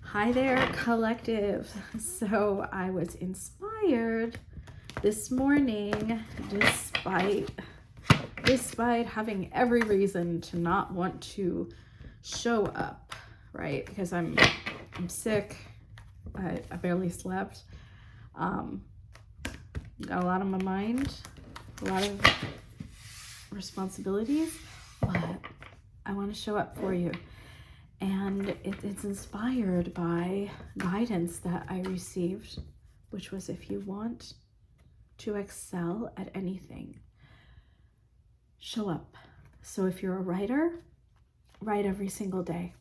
Hi there, collective. So I was inspired this morning despite having every reason to not want to show up, right? Because I'm sick. I barely slept. Got a lot on my mind, a lot of responsibilities, but I want to show up for you. And it's inspired by guidance that I received, which was, if you want to excel at anything, show up. So if you're a writer, write every single day.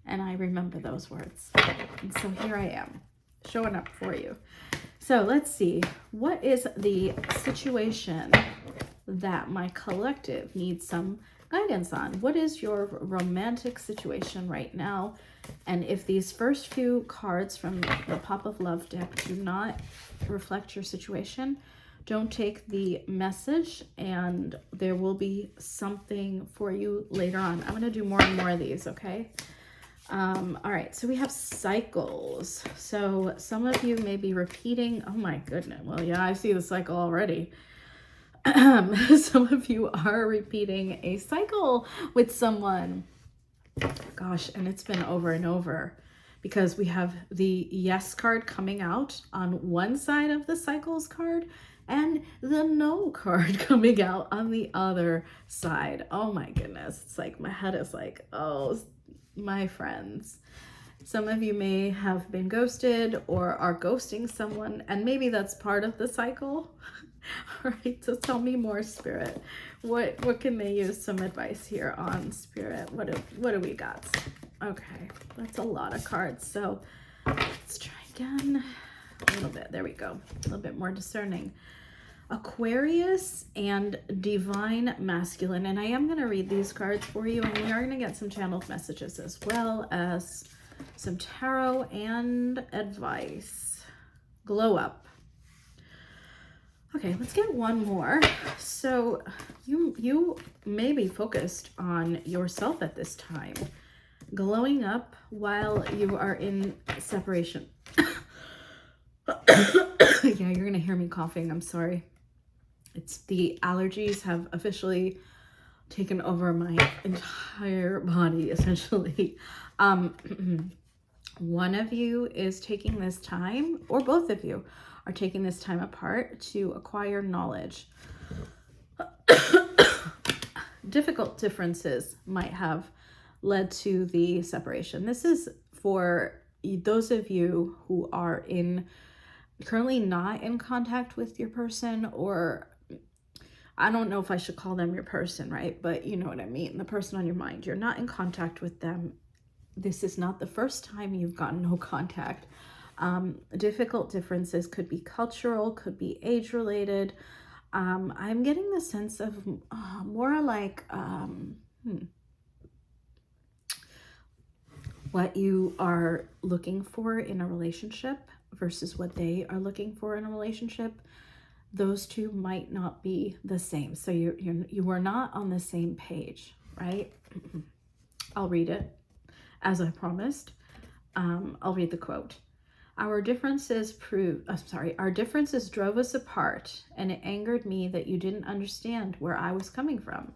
And I remember those words. And so here I am, showing up for you. So let's see, what is the situation that my collective needs some guidance on? What is your romantic situation right now? And if these first few cards from the Pop of Love deck do not reflect your situation, don't take the message, and there will be something for you later on. I'm going to do more and more of these, okay? All right, so we have cycles. So some of you may be repeating. Oh my goodness. Well, yeah, I see the cycle already. Some of you are repeating a cycle with someone. Gosh, and it's been over and over because we have the yes card coming out on one side of the cycles card and the no card coming out on the other side. Oh my goodness. It's like my head is like, oh, my friends. Some of you may have been ghosted or are ghosting someone, and maybe that's part of the cycle. All right, so tell me more, Spirit. What can they use some advice here on, Spirit? What do we got? Okay, that's a lot of cards. So let's try again. A little bit. There we go. A little bit more discerning. Aquarius and Divine Masculine. And I am going to read these cards for you, and we are going to get some channeled messages as well as some tarot and advice. Glow up. Okay, let's get one more. So you may be focused on yourself at this time, glowing up while you are in separation. Yeah, you're gonna hear me coughing. I'm sorry. It's the allergies have officially taken over my entire body, essentially. One of you is taking this time, or both of you are taking this time apart to acquire knowledge. Difficult differences might have led to the separation. This is for those of you who are currently not in contact with your person, or I don't know if I should call them your person, right? But you know what I mean. The person on your mind. You're not in contact with them. This is not the first time you've gotten no contact. Difficult differences could be cultural, could be age-related. I'm getting the sense of more like what you are looking for in a relationship versus what they are looking for in a relationship. Those two might not be the same. So you are not on the same page, right? I'll read it as I promised. I'll read the quote. Our differences drove us apart, and it angered me that you didn't understand where I was coming from.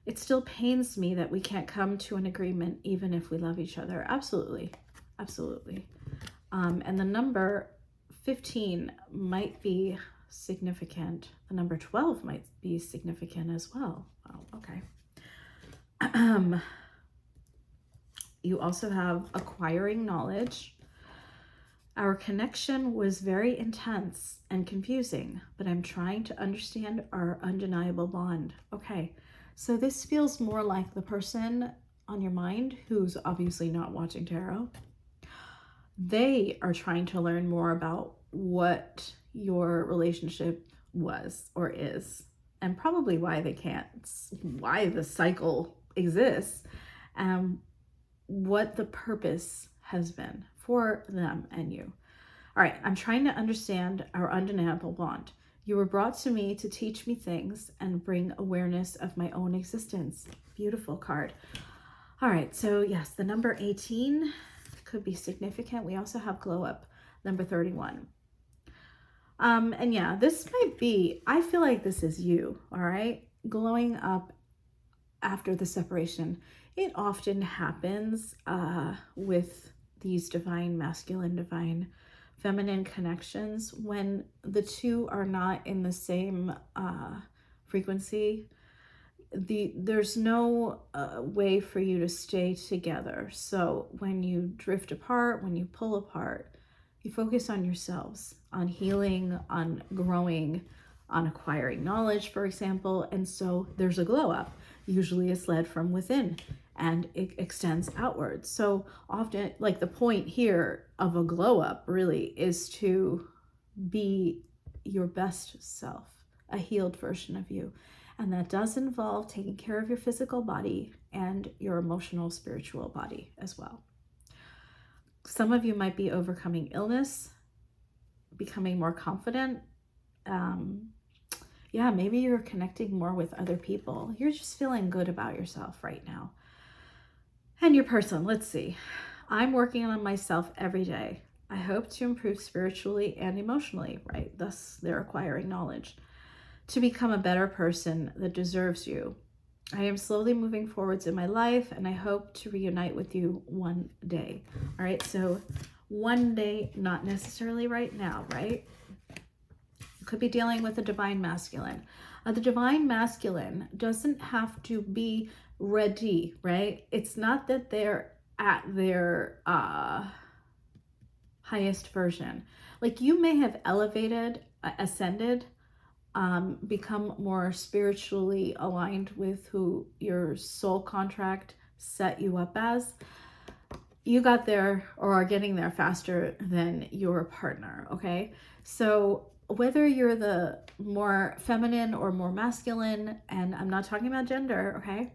It still pains me that we can't come to an agreement even if we love each other. Absolutely. Absolutely. And the number 15 might be significant. The number 12 might be significant as well. Oh, okay. You also have acquiring knowledge. Our connection was very intense and confusing, but I'm trying to understand our undeniable bond. Okay, so this feels more like the person on your mind who's obviously not watching tarot. They are trying to learn more about what your relationship was or is, and probably why why the cycle exists, what the purpose has been for them and you. All right, I'm trying to understand our undeniable bond. You were brought to me to teach me things and bring awareness of my own existence. Beautiful card. All right, so yes, the number 18 could be significant. We also have glow up, number 31. And yeah, this might be, I feel like this is you, all right? Glowing up after the separation. It often happens with these divine masculine, divine feminine connections when the two are not in the same frequency. There's no way for you to stay together. So when you drift apart, when you pull apart, you focus on yourselves, on healing, on growing, on acquiring knowledge, for example. And so there's a glow up. Usually it's led from within and it extends outwards. So often, like, the point here of a glow up really is to be your best self, a healed version of you. And that does involve taking care of your physical body and your emotional, spiritual body as well. Some of you might be overcoming illness, becoming more confident. Yeah, maybe you're connecting more with other people. You're just feeling good about yourself right now. And your person, let's see. I'm working on myself every day. I hope to improve spiritually and emotionally, right? Thus, they're acquiring knowledge to become a better person that deserves you. I am slowly moving forwards in my life, and I hope to reunite with you one day. All right, so one day, not necessarily right now, right? You could be dealing with a divine masculine. The divine masculine doesn't have to be ready, right? It's not that they're at their highest version. Like, you may have elevated, ascended, become more spiritually aligned with who your soul contract set you up as. You got there or are getting there faster than your partner, okay? So whether you're the more feminine or more masculine, and I'm not talking about gender, okay?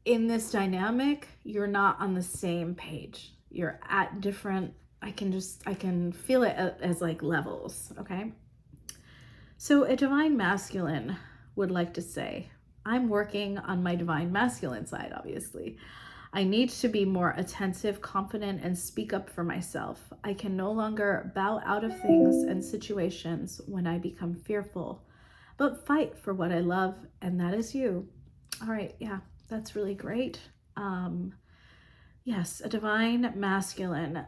In this dynamic, you're not on the same page. You're at different, I can feel it as like levels, okay? So a divine masculine would like to say, I'm working on my divine masculine side, obviously. I need to be more attentive, confident, and speak up for myself. I can no longer bow out of things and situations when I become fearful, but fight for what I love, and that is you. All right, yeah, that's really great. Yes, a divine masculine.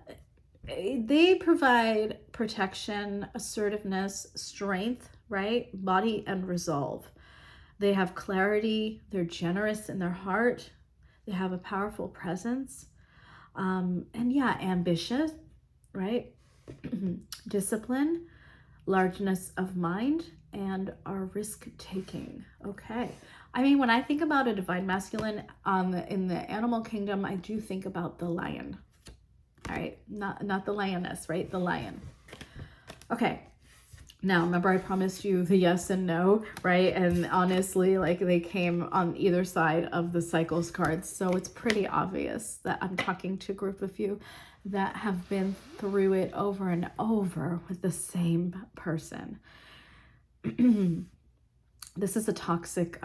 They provide protection, assertiveness, strength, right? Body and resolve. They have clarity. They're generous in their heart. They have a powerful presence. And yeah, ambitious, right? Discipline, largeness of mind, and are risk-taking. Okay. I mean, when I think about a divine masculine in the animal kingdom, I do think about the lion. All right, not the lioness, right? The lion. Okay. Now, remember I promised you the yes and no, right? And honestly, like, they came on either side of the cycles cards. So it's pretty obvious that I'm talking to a group of you that have been through it over and over with the same person. This is a toxic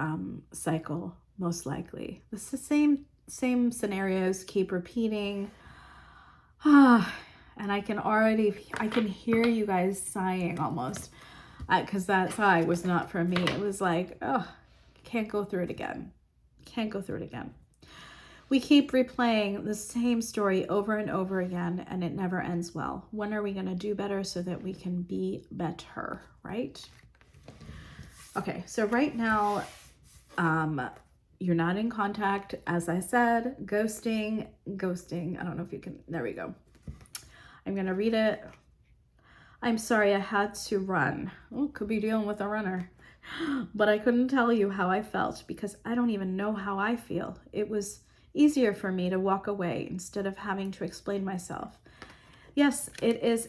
cycle, most likely. It's the same scenarios keep repeating. And I can hear you guys sighing almost, because that sigh was not from me. It was like, oh, can't go through it again. Can't go through it again. We keep replaying the same story over and over again, and it never ends well. When are we going to do better so that we can be better, right? Okay, so right now, you're not in contact, as I said. Ghosting. I don't know if you can, there we go. I'm going to read it. I'm sorry I had to run. Oh, could be dealing with a runner. But I couldn't tell you how I felt because I don't even know how I feel. It was easier for me to walk away instead of having to explain myself. Yes, it is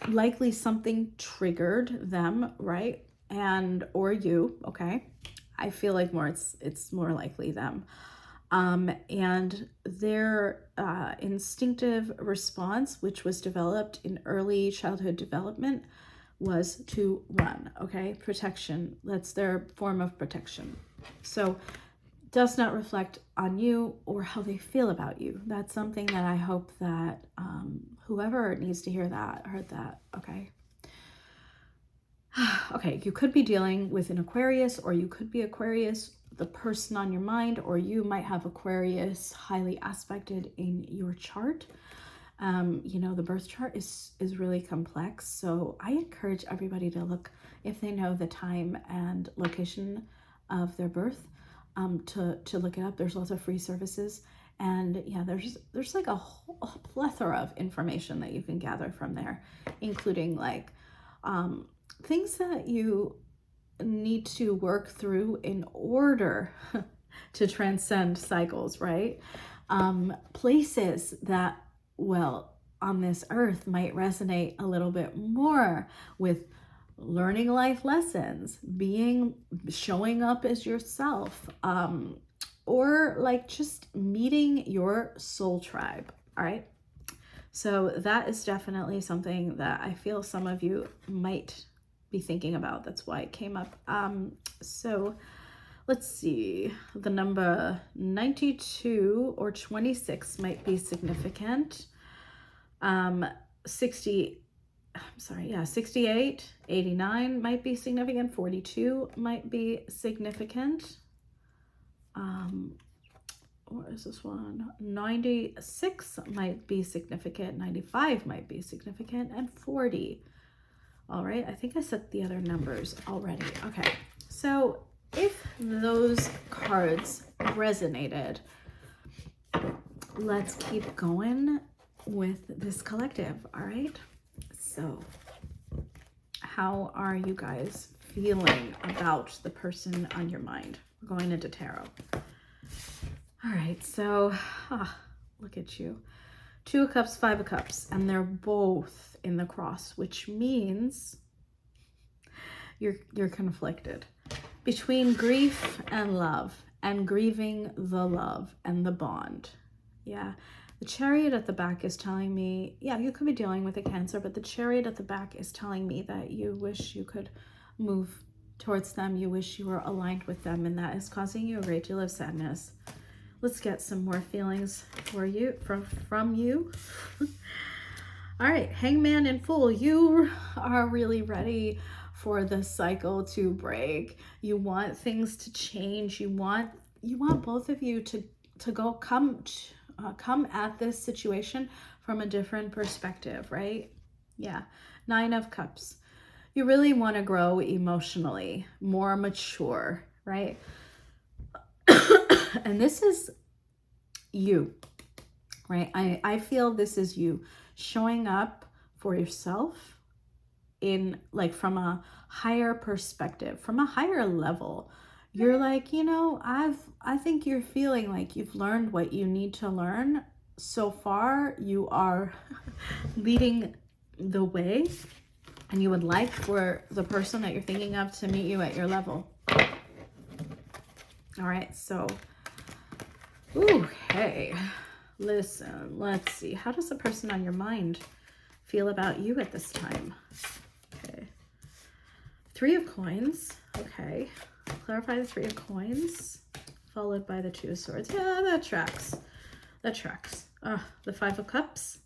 likely something triggered them, right? Or you, okay? I feel like it's more likely them. And their instinctive response, which was developed in early childhood development, was to run, okay? Protection, that's their form of protection. So does not reflect on you or how they feel about you. That's something that I hope that whoever needs to hear that heard that. Okay. Okay, you could be dealing with an Aquarius, or you could be Aquarius, the person on your mind, or you might have Aquarius highly aspected in your chart. You know, the birth chart is really complex. So I encourage everybody to look, if they know the time and location of their birth, to look it up. There's lots of free services. And yeah, there's like a whole plethora of information that you can gather from there, including like things that you need to work through in order to transcend cycles, right? Places that, well, on this earth might resonate a little bit more with learning life lessons, showing up as yourself, or like just meeting your soul tribe. All right. So that is definitely something that I feel some of you might be thinking about. That's why it came up. So let's see, the number 92 or 26 might be significant. 68, 89 might be significant. 42 might be significant. What is this one? 96 might be significant. 95 might be significant. And 40. All right, I think I set the other numbers already. Okay, so if those cards resonated, let's keep going with this collective. All right, so how are you guys feeling about the person on your mind? We're going into tarot. All right, so look at you. 2 of Cups, 5 of Cups, and they're both in the cross, which means you're conflicted between grief and love, and grieving the love and the bond. Yeah, the Chariot at the back is telling me, yeah, you could be dealing with a Cancer, but the Chariot at the back is telling me that you wish you could move towards them. You wish you were aligned with them, and that is causing you a great deal of sadness. Let's get some more feelings for you from you. All right, Hangman and Fool, you are really ready for the cycle to break. You want things to change. You want both of you to come at this situation from a different perspective, right? Yeah. 9 of Cups. You really want to grow emotionally, more mature, right? And this is you, right? I feel this is you showing up for yourself in like from a higher perspective, from a higher level. You're like, you know, I think you're feeling like you've learned what you need to learn. So far, you are leading the way, and you would like for the person that you're thinking of to meet you at your level. All right, so, okay, listen, let's see. How does the person on your mind feel about you at this time? Okay, 3 of Coins, okay. Clarify the 3 of Coins, followed by the 2 of Swords. Yeah, that tracks. That tracks. The 5 of Cups,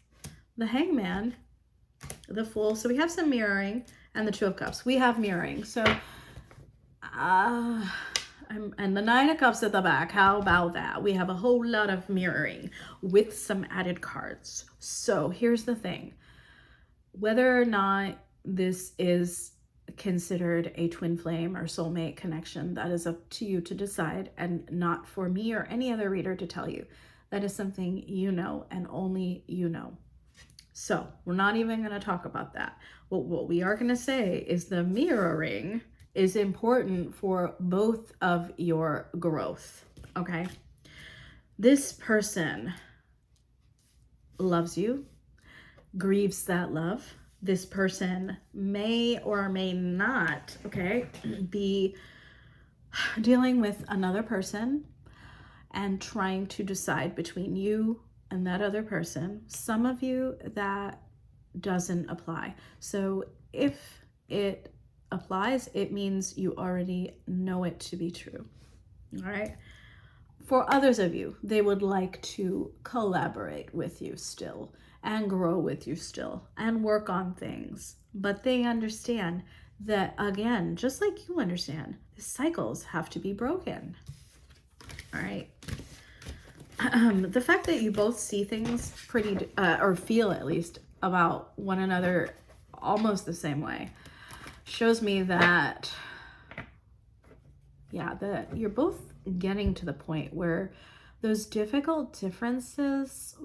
the Hangman, the Fool. So we have some mirroring, and the 2 of Cups. We have mirroring. So, and the 9 of Cups at the back. How about that? We have a whole lot of mirroring with some added cards. So here's the thing. Whether or not this is considered a twin flame or soulmate connection, that is up to you to decide, and not for me or any other reader to tell you. That is something you know, and only you know. So we're not even going to talk about that. What we are going to say is the mirroring is important for both of your growth, okay? This person loves you, grieves that love. This person may or may not, okay, be dealing with another person and trying to decide between you and that other person. Some of you, that doesn't apply. So if it applies, it means you already know it to be true. All right. For others of you, they would like to collaborate with you still and grow with you still and work on things. But they understand that, again, just like you understand, the cycles have to be broken. All right. The fact that you both see things pretty, or feel at least, about one another almost the same way shows me that, yeah, that you're both getting to the point where those difficult differences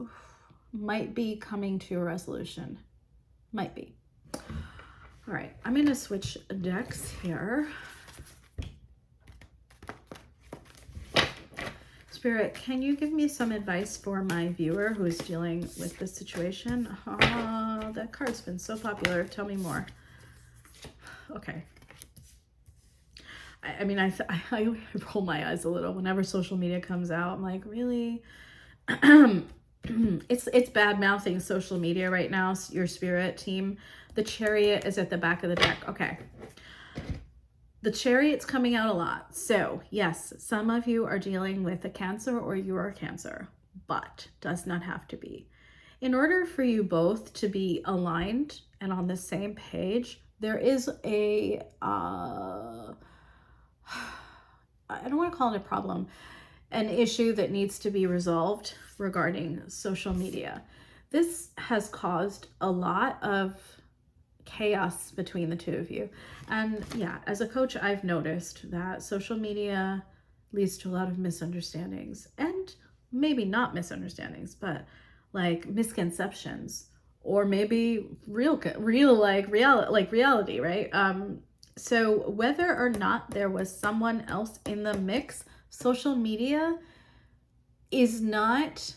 might be coming to a resolution. Might be. All right, I'm going to switch decks here. Spirit, can you give me some advice for my viewer who is dealing with this situation? Oh, that card's been so popular. Tell me more. Okay. I mean, I roll my eyes a little whenever social media comes out. I'm like, really? It's bad mouthing social media right now, your spirit team. The Chariot is at the back of the deck. Okay. The Chariot's coming out a lot. So yes, some of you are dealing with a Cancer or you're a Cancer, but does not have to be. In order for you both to be aligned and on the same page, there is a, I don't want to call it a problem, an issue that needs to be resolved regarding social media. This has caused a lot of chaos between the two of you. And yeah, as a coach, I've noticed that social media leads to a lot of misunderstandings, and maybe not misunderstandings, but like misconceptions, or maybe reality, right? So whether or not there was someone else in the mix, social media is not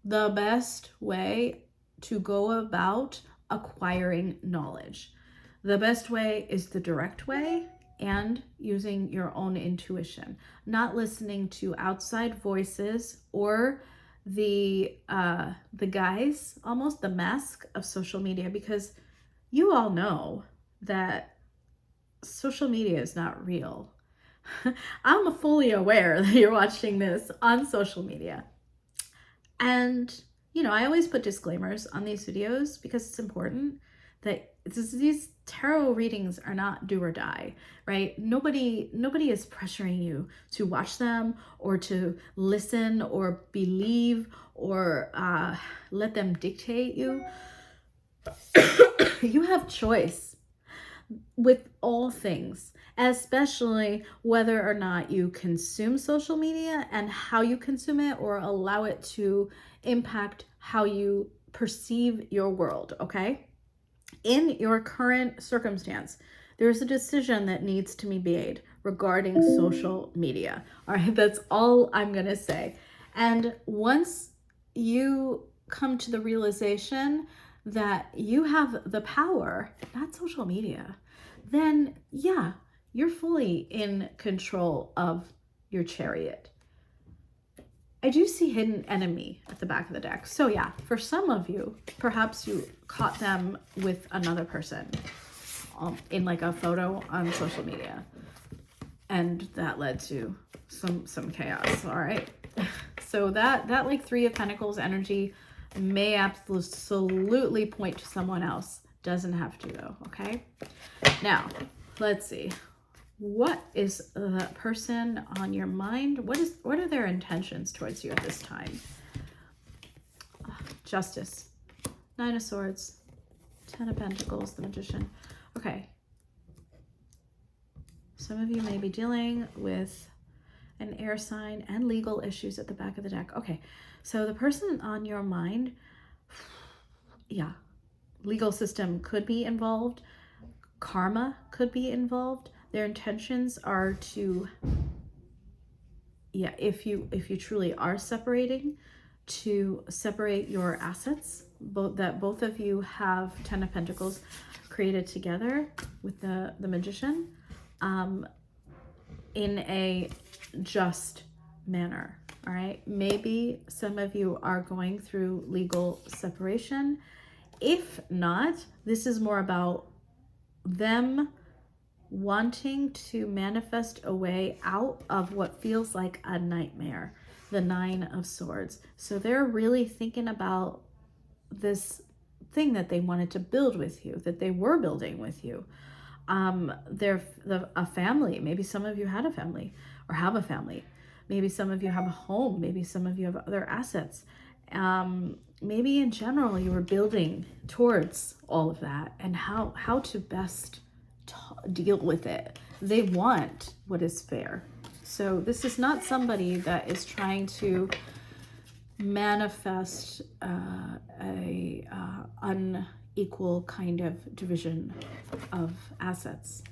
the best way to go about acquiring knowledge. The best way is the direct way and using your own intuition, not listening to outside voices or the guise, almost the mask of social media, because you all know that social media is not real. I'm fully aware that you're watching this on social media. And, you know, I always put disclaimers on these videos because it's important that these tarot readings are not do or die, right? Nobody is pressuring you to watch them or to listen or believe or let them dictate you. You have choice with all things, especially whether or not you consume social media and how you consume it, or allow it to impact how you perceive your world, okay? In your current circumstance, there's a decision that needs to be made regarding social media. All right, that's all I'm gonna say. And once you come to the realization that you have the power, not social media, then yeah, you're fully in control of your Chariot. I do see hidden enemy at the back of the deck. So yeah, for some of you, perhaps you caught them with another person in like a photo on social media, and that led to some chaos. All right. So that like Three of Pentacles energy may absolutely point to someone else. Doesn't have to though, okay? Now, let's see. What is that person on your mind? What are their intentions towards you at this time? Justice, Nine of Swords, Ten of Pentacles, the Magician. Okay. Some of you may be dealing with an air sign and legal issues at the back of the deck. Okay, so the person on your mind, yeah, legal system could be involved. Karma could be involved. Their intentions are to, yeah, if you truly are separating, to separate your assets, both of you have Ten of Pentacles created together with the Magician, in a just manner. All right, maybe some of you are going through legal separation. If not, this is more about them wanting to manifest a way out of what feels like a nightmare, the Nine of Swords. So they're really thinking about this thing that they wanted to build with you, that they were building with you. A family. Maybe some of you had a family or have a family. Maybe some of you have a home. Maybe some of you have other assets. Maybe in general you were building towards all of that and how to best deal with it. They want what is fair. So this is not somebody that is trying to manifest a unequal kind of division of assets.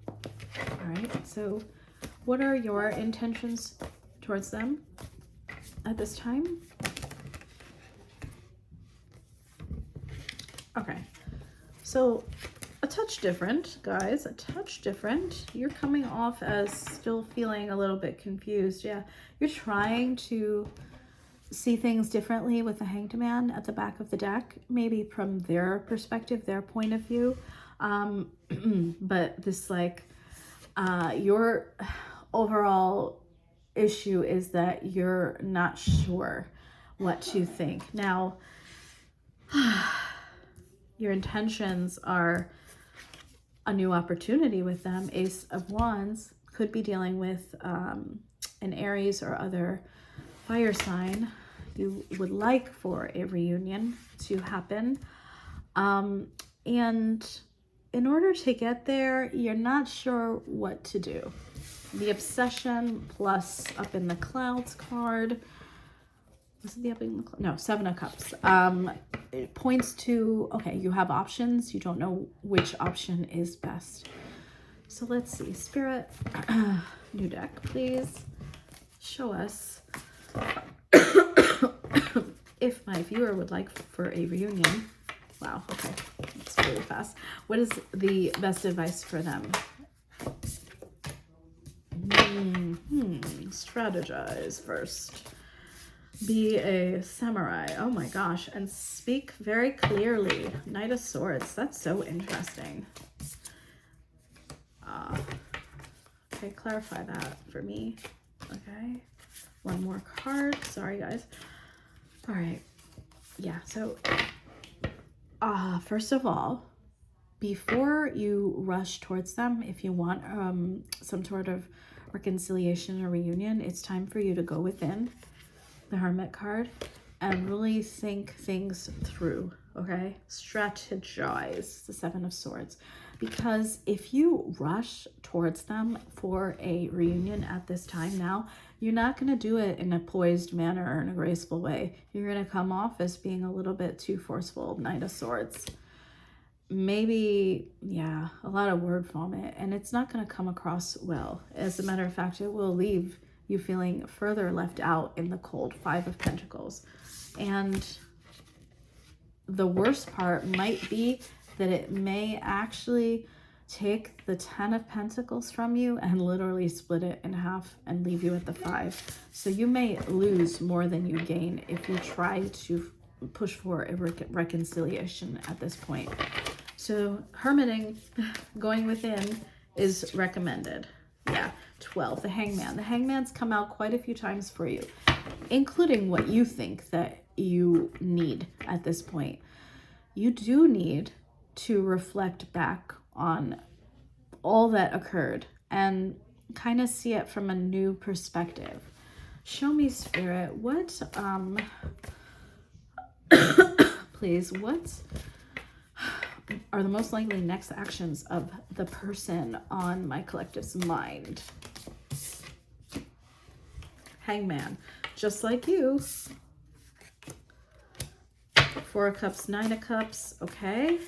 All right, so what are your intentions towards them at this time? Okay, so a touch different, guys, a touch different. You're coming off as still feeling a little bit confused. Yeah, you're trying to see things differently with the Hanged Man at the back of the deck, maybe from their perspective, their point of view. But this, like, your overall issue is that you're not sure what to think. Now, your intentions are a new opportunity with them. Ace of Wands could be dealing with an Aries or other fire sign. You would like for a reunion to happen. And in order to get there, you're not sure what to do. The Obsession plus Up in the Clouds card. Was it the Up in the Clouds? No, Seven of Cups. It points to, okay, you have options. You don't know which option is best. So let's see. Spirit, new deck, please. Show us if my viewer would like for a reunion. Wow, okay, that's really fast. What is the best advice for them? Strategize first. Be a samurai. Oh my gosh, and speak very clearly. Knight of Swords. That's so interesting. Okay, clarify that for me. Okay, one more card. Sorry, guys. All right. Yeah, so first of all, before you rush towards them, if you want some sort of reconciliation or reunion, it's time for you to go within, the Hermit card, and really think things through, okay? Strategize, the Seven of Swords. Because if you rush towards them for a reunion at this time now, you're not going to do it in a poised manner or in a graceful way. You're going to come off as being a little bit too forceful, Knight of Swords. Maybe, yeah, a lot of word vomit, and it's not going to come across well. As a matter of fact, it will leave you feeling further left out in the cold. Five of Pentacles. And the worst part might be that it may actually take the Ten of Pentacles from you and literally split it in half and leave you at the Five. So you may lose more than you gain if you try to push for a reconciliation at this point. So hermiting, going within, is recommended. Yeah, 12, the Hangman. The Hangman's come out quite a few times for you, including what you think that you need at this point. You do need to reflect back on all that occurred and kind of see it from a new perspective. Show me, Spirit, what, please, what are the most likely next actions of the person on my collective's mind? Hangman, just like you. Four of Cups, Nine of Cups, okay.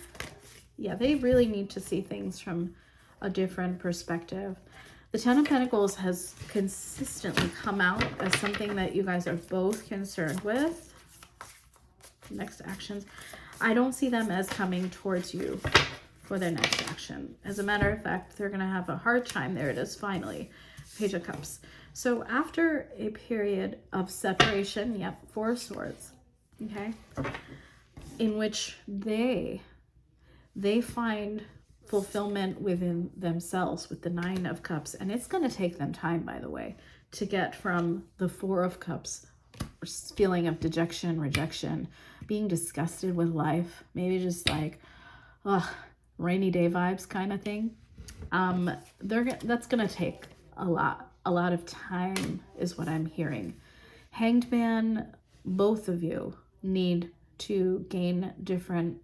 Yeah, they really need to see things from a different perspective. The Ten of Pentacles has consistently come out as something that you guys are both concerned with. Next actions. I don't see them as coming towards you for their next action. As a matter of fact, they're going to have a hard time. There it is, finally. Page of Cups. So after a period of separation, yep, Four of Swords, okay, in which they find fulfillment within themselves with the 9 of Cups. And it's going to take them time, by the way, to get from the 4 of Cups, feeling of dejection, rejection, being disgusted with life, maybe just like, ugh, rainy day vibes kind of thing. That's going to take a lot of time is what I'm hearing. Hanged Man, both of you need to gain different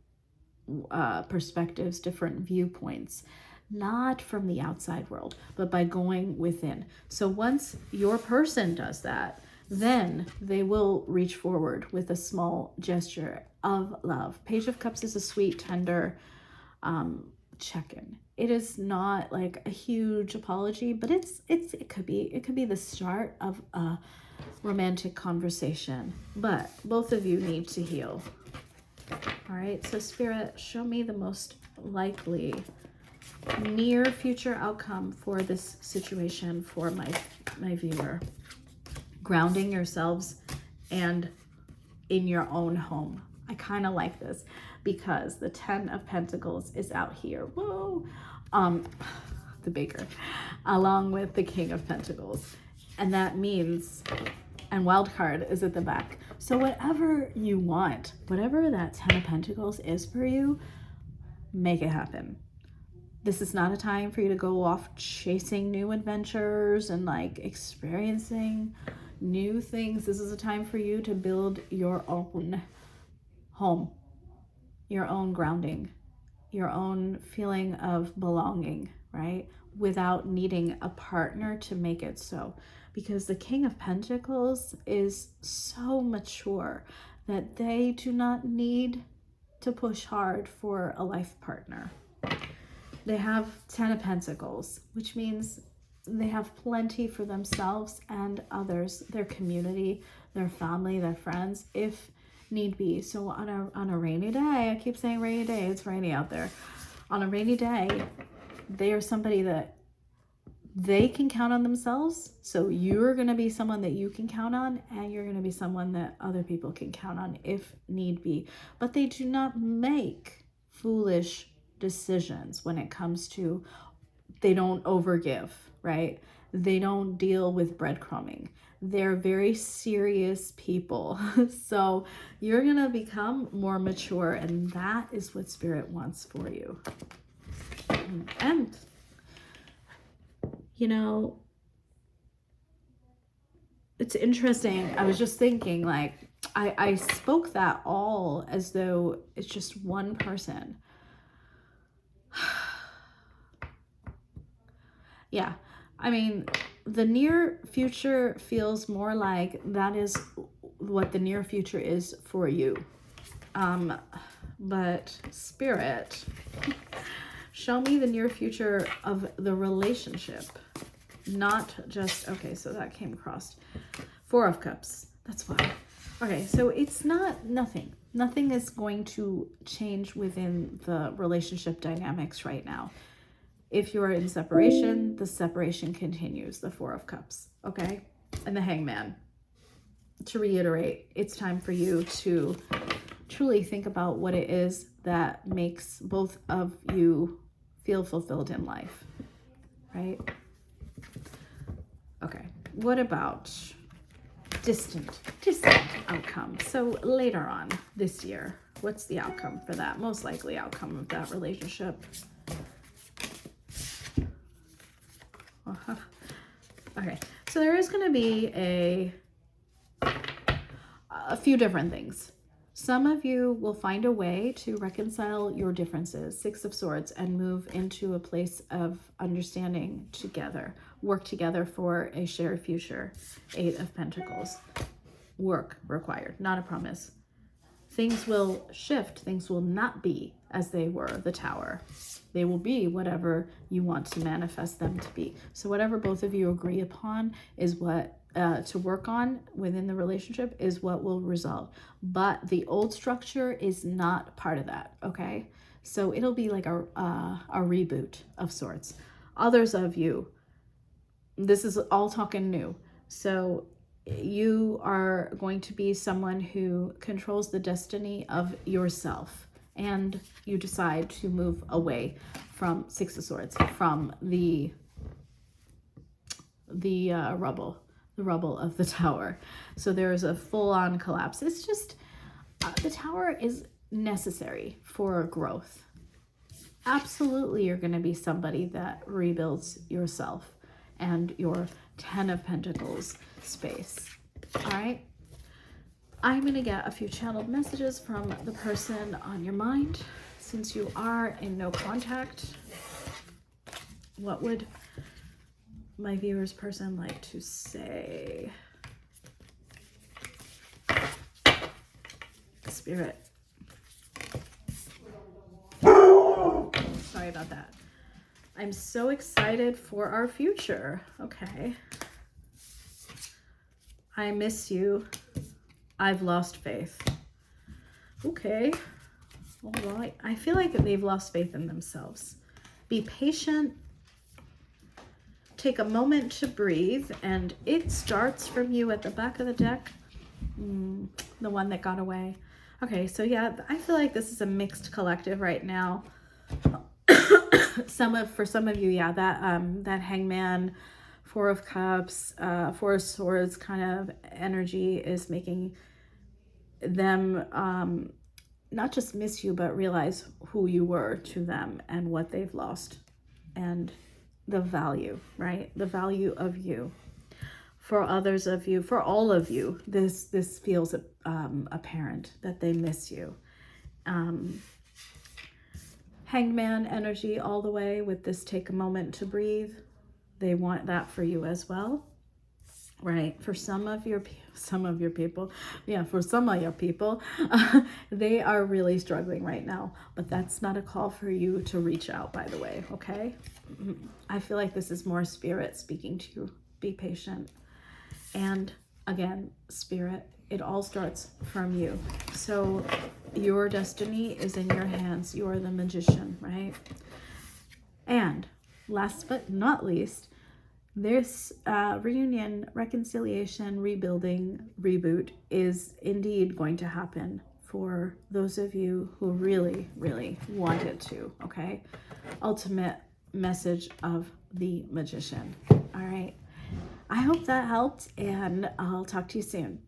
perspectives, different viewpoints, not from the outside world, but by going within. So once your person does that, then they will reach forward with a small gesture of love. Page of Cups is a sweet, tender check-in. It is not like a huge apology, but it could be the start of a romantic conversation. But both of you need to heal. All right, so Spirit, show me the most likely near future outcome for this situation for my viewer. Grounding yourselves and in your own home. I kind of like this because the 10 of Pentacles is out here. Whoa. The baker, along with the King of Pentacles. And that means, and wild card is at the back. So whatever you want, whatever that 10 of Pentacles is for you, make it happen. This is not a time for you to go off chasing new adventures and like experiencing new things. This is a time for you to build your own home, your own grounding, your own feeling of belonging, right? Without needing a partner to make it so. Because the King of Pentacles is so mature that they do not need to push hard for a life partner. They have 10 of Pentacles, which means they have plenty for themselves and others, their community, their family, their friends, if need be. So on a rainy day, I keep saying rainy day, it's rainy out there. On a rainy day, they are somebody that they can count on themselves. So you're going to be someone that you can count on, and you're going to be someone that other people can count on if need be. But they do not make foolish decisions when it comes to, they don't overgive, right? They don't deal with breadcrumbing. They're very serious people. So you're going to become more mature, and that is what Spirit wants for you. And you know, it's interesting. I was just thinking, like, I spoke that all as though it's just one person. Yeah, I mean, the near future feels more like that is what the near future is for you. But Spirit, show me the near future of the relationship. Not just, okay, so that came across. 4 of Cups, that's fine. Okay, so it's not nothing. Nothing is going to change within the relationship dynamics right now. If you're in separation, the separation continues, the 4 of Cups, okay? And the Hangman. To reiterate, it's time for you to truly think about what it is that makes both of you feel fulfilled in life, right? Okay, what about distant outcome? So later on this year, what's the outcome for that? Most likely outcome of that relationship. Okay, so there is going to be a few different things. Some of you will find a way to reconcile your differences, 6 of Swords, and move into a place of understanding together. Work together for a shared future, 8 of Pentacles. Work required, not a promise. Things will shift. Things will not be as they were, the Tower. They will be whatever you want to manifest them to be. So whatever both of you agree upon is what to work on within the relationship is what will resolve. But the old structure is not part of that, okay? So it'll be like a reboot of sorts. Others of you, this is all talking new. So you are going to be someone who controls the destiny of yourself and you decide to move away from Six of Swords, from the rubble of the tower. So there's a full-on collapse. It's just the tower is necessary for growth. Absolutely, you're going to be somebody that rebuilds yourself and your 10 of Pentacles space. All right. I'm going to get a few channeled messages from the person on your mind. Since you are in no contact, what would my viewer's person like to say? Spirit. Sorry about that. I'm so excited for our future. Okay. I miss you. I've lost faith. Okay. All right. I feel like they've lost faith in themselves. Be patient. Take a moment to breathe. And it starts from you at the back of the deck. The one that got away. Okay, so yeah, I feel like this is a mixed collective right now. For some of you, yeah, that Hangman, Four of Cups, Four of Swords kind of energy is making them not just miss you, but realize who you were to them and what they've lost and the value, right? The value of you. For others of you, for all of you, this feels apparent that they miss you. Hangman energy all the way with this take a moment to breathe. They want that for you as well, right? For some of your people, they are really struggling right now, but that's not a call for you to reach out, by the way, okay? I feel like this is more spirit speaking to you. Be patient. And again, spirit, it all starts from you. So your destiny is in your hands. You are the magician, right? And last but not least, this reunion, reconciliation, rebuilding, reboot is indeed going to happen for those of you who really, really want it to, okay? Ultimate message of the magician, all right? I hope that helped, and I'll talk to you soon.